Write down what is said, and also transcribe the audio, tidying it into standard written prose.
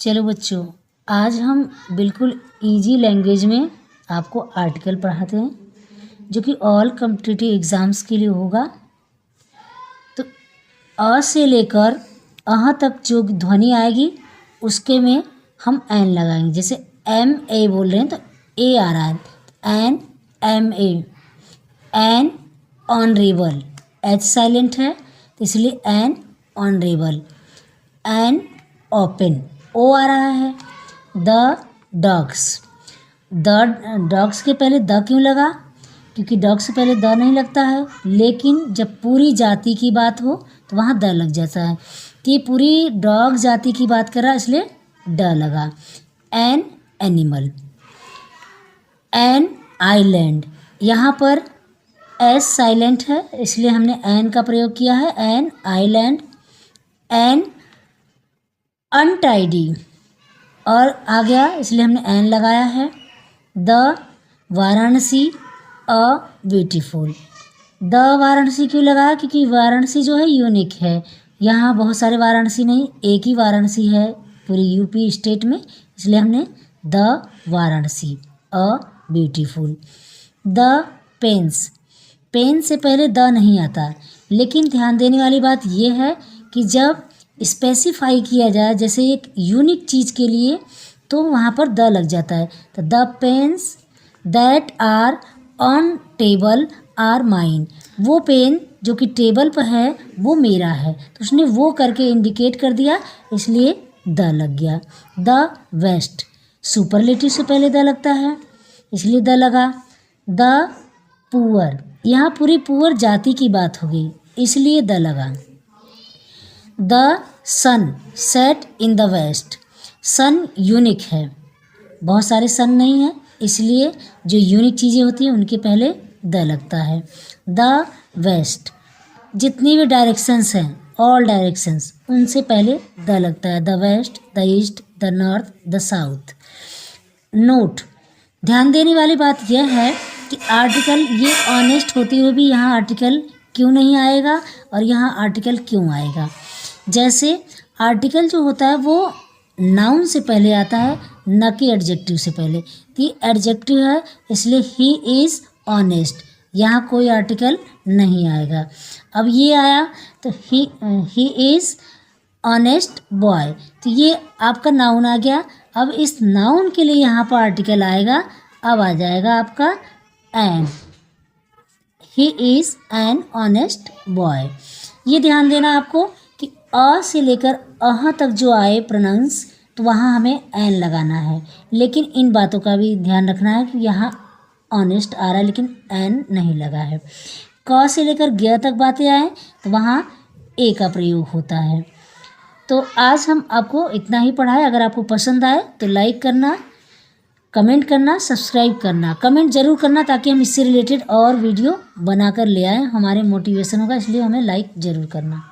चलो बच्चों, आज हम बिल्कुल इजी लैंग्वेज में आपको आर्टिकल पढ़ाते हैं जो कि ऑल कॉम्पिटिटिव एग्ज़ाम्स के लिए होगा। तो अ से लेकर अह तक जो ध्वनि आएगी उसके में हम एन लगाएंगे। जैसे एम ए बोल रहे हैं तो ए आ रहा है, an M A, an honourable, H silent है तो इसलिए an honourable, an open, O आ रहा है। द डॉग्स, द डॉग्स के पहले द क्यों लगा? क्योंकि डॉग से पहले द नहीं लगता है, लेकिन जब पूरी जाति की बात हो तो वहाँ द लग जाता है। तो ये पूरी डॉग जाति की बात कर रहा है इसलिए ड लगा। एन एनिमल, एन आइलैंड, यहाँ पर एस साइलेंट है इसलिए हमने एन का प्रयोग किया है, एन आइलैंड। एन अनटाइडी और आ गया इसलिए हमने एन लगाया है। The Varanasi a beautiful, the Varanasi क्यों लगाया? क्योंकि वाराणसी जो है यूनिक है, यहाँ बहुत सारे वाराणसी नहीं, एक ही वाराणसी है पूरी यूपी स्टेट में, इसलिए हमने the Varanasi a beautiful. The pens, pen से पहले द नहीं आता, लेकिन ध्यान देने वाली बात यह है कि जब स्पेसिफाई किया जाए जैसे एक यूनिक चीज़ के लिए तो वहाँ पर द लग जाता है। तो the pens that are on table are mine, वो पेन जो कि टेबल पर है वो मेरा है, तो उसने वो करके इंडिकेट कर दिया इसलिए द लग गया। द वेस्ट, सुपरलेटिव से पहले द लगता है इसलिए द लगा। द पुअर, यहाँ पूरी पुअर जाति की बात हो गई इसलिए द लगा। The sun set in the west, sun unique है, बहुत सारे सन नहीं है इसलिए जो यूनिक चीज़ें होती हैं उनके पहले द लगता है। द वेस्ट, जितनी भी डायरेक्शंस हैं ऑल डायरेक्शंस उनसे पहले द लगता है। The west, the east, the north, the south. Note, ध्यान देने वाली बात यह है कि आर्टिकल ये ऑनेस्ट होते हुए भी यहाँ आर्टिकल क्यों नहीं आएगा और यहाँ आर्टिकल क्यों आएगा। जैसे आर्टिकल जो होता है वो नाउन से पहले आता है न कि एडजेक्टिव से पहले, तो ये एडजेक्टिव है इसलिए ही इज़ ऑनेस्ट, यहाँ कोई आर्टिकल नहीं आएगा। अब ये आया तो ही इज़ ऑनेस्ट बॉय, तो ये आपका नाउन आ गया। अब इस नाउन के लिए यहाँ पर आर्टिकल आएगा, अब आ जाएगा आपका an, he is an honest boy. ये ध्यान देना आपको कि अ से लेकर अह तक जो आए प्रोनाउंस तो वहाँ हमें एन लगाना है, लेकिन इन बातों का भी ध्यान रखना है कि यहाँ ऑनेस्ट आ रहा है लेकिन एन नहीं लगा है। क से लेकर ग तक बातें आए तो वहाँ ए का प्रयोग होता है। तो आज हम आपको इतना ही पढ़ाए। अगर आपको पसंद आए तो लाइक करना, कमेंट करना, सब्सक्राइब करना, कमेंट ज़रूर करना ताकि हम इससे रिलेटेड और वीडियो बनाकर ले आएँ, हमारे मोटिवेशन होगा, इसलिए हमें लाइक ज़रूर करना।